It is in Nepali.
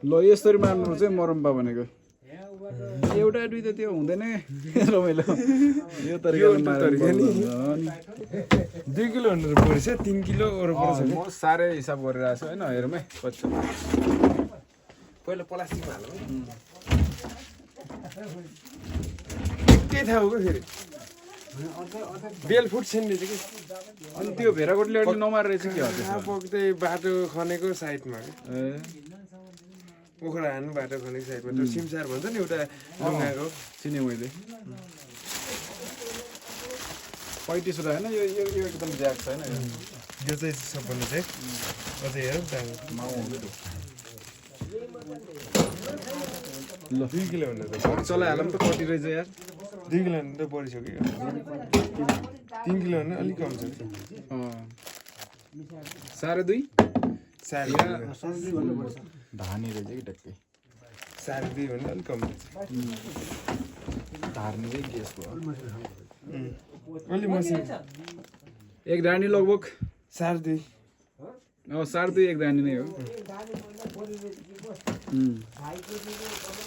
ल यसरी मार्नु चाहिँ मरम्बा भनेको एउटा दुईटा त्यो हुँदैन रमाइलो यो तरिकाले मार्नु 2 किलो भन्नु पर्छ 3 किलो वरपर छ म साह्रै हिसाब गरिरहेको छु हैन हेरौँ है पछि पहिला प्लास्टिकमा हालौँ के थाहा हो फेरि बेल फुट छैन रहेछ कि अनि त्यो भेराकोटले अलि नमार रहेछ के हो पक्दै बाटो खनेको साइडमा ए पोखरा हान्नु बाटो खनेको साइडमा त्यो सिमसार भन्छ नि एउटा ढुङ्गाको चिने मैले पैँतिसवटा होइन यो यो यो एकदम ज्याक छ होइन यो चाहिँ सबभन्दा चाहिँ अझै हेरौँ त माउ हुँदै ल 2 किलो भन्दा त चलाइहालौँ त कति रहेछ यार 2 किलो भन्दा त बढिसक्यो 3 किलो भन्दा अलिक कम छ साढे दुई साढे धानी रहेछ कि टक्कै 2.5 भन्दा अलिक कम छ धार्ने चाहिँ गेसको अलि मसिनो एक धानी लगभग 2.5 साढे दुई एक धानी नै हो